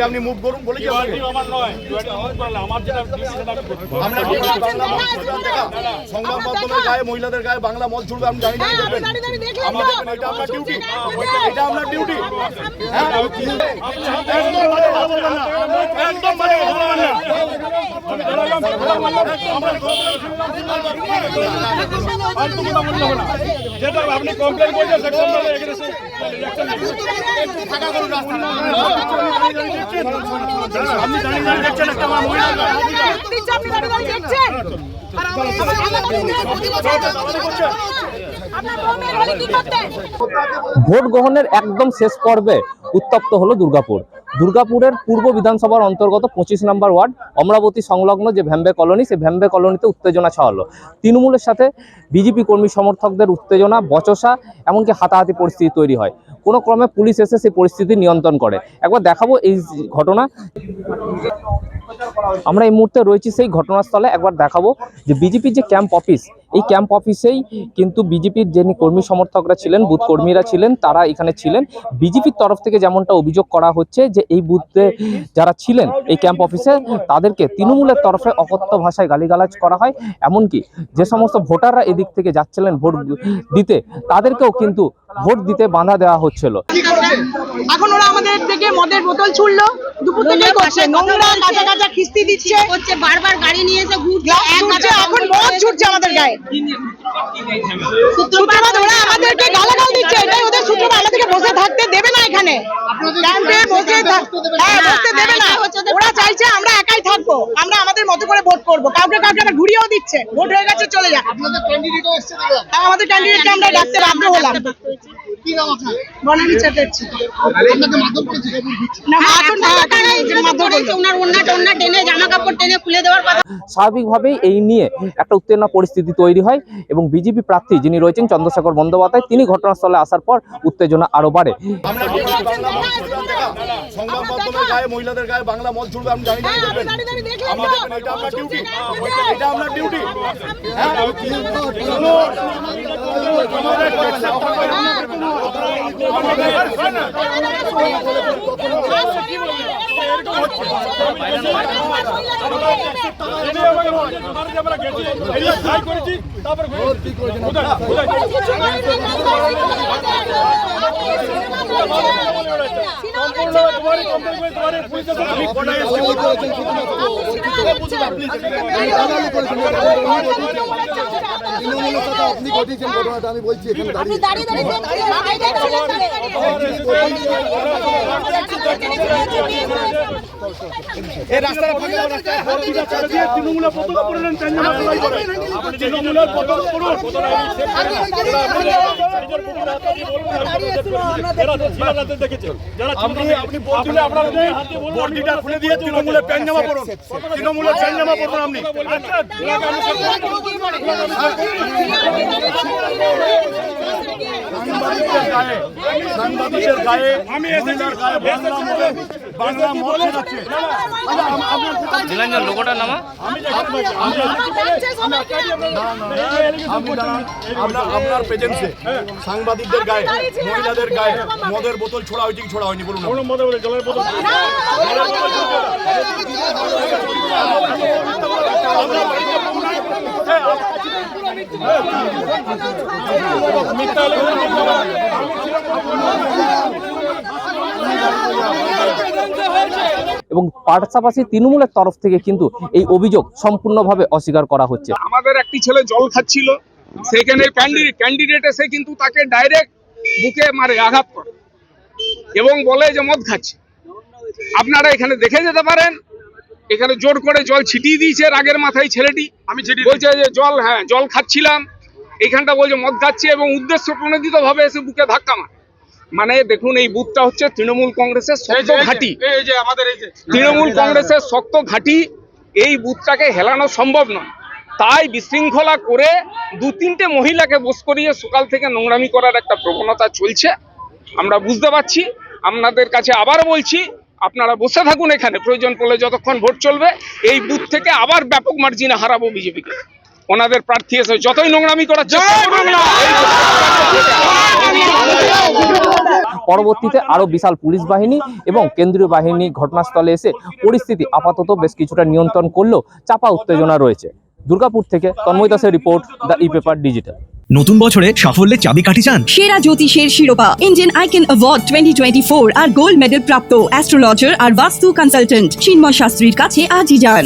আপনি মুভ করুন বলেছি সংবাদ মাধ্যমের গায়ে মহিলাদের গায়ে বাংলা মদ ছুড়বে আপনি জানি এটা আপনার ডিউটি, এটা আপনার ডিউটি। যেটা আপনি কমপ্লেন করছেন ভোট গ্রহণের একদম শেষ পর্বে উত্তপ্ত হলো দুর্গাপুর। দুর্গাপুরের পূর্ব বিধানসভার অন্তর্গত 25 নম্বর ওয়ার্ড অমরাবতী সংলগ্ন যে ভ্যাম্বে কলোনি, সেই ভ্যাম্বে কলোনিতে উত্তেজনা ছড়ালো। তৃণমূলের সাথে বিজেপি কর্মী সমর্থকদের উত্তেজনা, বচসা, এমনকি হাতাহাতি পরিস্থিতি তৈরি হয়। কোনো ক্রমে পুলিশ এসে সেই পরিস্থিতি নিয়ন্ত্রণ করে। একবার দেখাবো এই ঘটনা। আমরা এই মুহূর্তে রয়েছি সেই ঘটনাস্থলে। একবার দেখাবো যে বিজেপির যে ক্যাম্প অফিস, এই ক্যাম্প অফিসেই কিন্তু বিজেপির যিনি কর্মী সমর্থকরা ছিলেন, বুথ কর্মীরা ছিলেন, তারা এখানে ছিলেন। বিজেপির তরফ থেকে যেমনটা অভিযোগ করা হচ্ছে যে এই বুথে যারা ছিলেন এই ক্যাম্প অফিসে, তাদেরকে তৃণমূলের তরফে অকথ্য ভাষায় গালিগালাজ করা হয়। এমনকি যে সমস্ত ভোটাররা এদিক থেকে যাচ্ছিলেন ভোট দিতে, তাদেরকেও কিন্তু ভোট দিতে বাধা দেওয়া হচ্ছিল। এখন ওরা আমাদের থেকে মদের বোতল ছুড়লো, দুপুর থেকে করছে নোংরা কাঁচা কাঁচা খিস্তি দিচ্ছে, হচ্ছে বারবার গাড়ি নিয়ে এসে ঘুরছে, এখন মদ ছুটছে আমাদের গায়ে। সূত্রপাত ওরা আমাদেরকে গালাগাল দিচ্ছে, এটাই ওদের সূত্রপাত। আমাদেরকে বসে থাকতে দেবে না, এখানে ক্যাম্পে বসে বসতে দেবে না। ওরা চাইছে আমরা একাই থাকবো, আমরা আমাদের মতো করে ভোট করবো। কাউকে কাউকে আবার ঘুরিয়েও দিচ্ছে, ভোট হয়ে গেছে চলে যাক। আপনাদের ক্যান্ডিডেটও এসেছে, আমাদের ক্যান্ডিডেটকে আমরা ডাকতে বাধ্য হলাম। কি নাম আপনার? বনানী চ্যাটার্জি। আপনাকে মাধ্যম করেছে না, ওনার ওন্না টেনে জামা কাপড় টেনে খুলে দেওয়ার কথা। স্বাভাবিকভাবেই এই নিয়ে একটা উত্তেজনা পরিস্থিতি তৈরি হয় এবং বিজেপি প্রার্থী যিনি রয়েছেন চন্দ্রশেখর বন্দ্যোপাধ্যায়, তিনি ঘটনাস্থলে আসার পর উত্তেজনা আরো বাড়ে। সংবাদ মাধ্যমের গায়ে মহিলাদের গায়ে বাংলা মদ ছুড়বে আপনি জানি এটা আপনার ডিউটি, এটা আপনার ডিউটি। আপনি ঘটিয়েছেন ঘটনাটা, আমি বলছি এখানে তৃণমূলের পতাকা পড়লেন, তৃণমূলের পতাকা পড়ুন। খুলে দিয়ে তৃণমূলের প্যান্ট জামা পড়ুন, তৃণমূলের প্যান্ট জামা পড়ুন আপনি। সাংবাদিকের গায়ে মহিলার গায়ে বাংলা মদ ছেড়াচ্ছে। লোকটার নামা আপনার প্রেজেন্সে সাংবাদিকদের গায়ে মহিলাদের গায়ে মদের বোতল ছোড়া হয়েছে কি ছোড়া হয়নি বলুন? জলের বোতল এবং পাশাপাশি তৃণমূলের তরফ থেকে কিন্তু এই অভিযোগ সম্পূর্ণভাবে অস্বীকার করা হচ্ছে। আমাদের একটি ছেলে জল খাচ্ছিল, সেখানে ক্যান্ডিডেট এসে কিন্তু তাকে ডাইরেক্ট বুকে মারে, আঘাত করে এবং বলে যে মদ খাচ্ছে। আপনারা এখানে দেখে যেতে পারেন, এখানে জোর করে জল ছিটিয়ে দিয়েছে রাগের মাথায় ছেলেটি। আমি বলছে যে জল খাচ্ছিলাম, এইখানটা বলছে মদ খাচ্ছি এবং উদ্দেশ্য প্রণোদিত ভাবে এসে বুকে ধাক্কা মারে। মানে দেখুন, এই বুথটা হচ্ছে তৃণমূল কংগ্রেসের শক্ত ঘাঁটি, তৃণমূল কংগ্রেসের শক্ত ঘাঁটি। এই বুথটাকে হেলানো সম্ভব নয়, তাই বিশৃঙ্খলা করে 2-3টে মহিলাকে বস করিয়ে সকাল থেকে নোংরামি করার একটা প্রবণতা চলছে। আমরা বুঝতে পারছি, আপনাদের কাছে আবার বলছি, আপনারা বসে থাকুন এখানে, প্রয়োজন পড়লে যতক্ষণ ভোট চলবে এই বুথ থেকে আবার ব্যাপক মার্জিনে হারাবো বিজেপিকে। ওনাদের প্রার্থী এসে যতই নোংরামি করার চেষ্টা করুন, পরবর্তীতে আরো বিশাল পুলিশ বাহিনী এবং কেন্দ্রীয় বাহিনী ঘটনাস্থলে এসে পরিস্থিতি আপাতত বেশ কিছুটা নিয়ন্ত্রণ করলেও চাপা উত্তেজনা রয়েছে। দুর্গাপুর থেকে তন্ময় দাসের রিপোর্ট, দ্য ই-পেপার ডিজিটাল। নতুন বছরে সাফল্যের চাবিকাঠি চান? সেরা জ্যোতিষের শিরোপা ইন্ডিয়ান আইকন অ্যাওয়ার্ড 2024 আর গোল্ড মেডেল প্রাপ্ত অ্যাস্ট্রোলজার আর বাস্তু কনসালটেন্ট চিন্ময় শাস্ত্রীর কাছে আজই যান।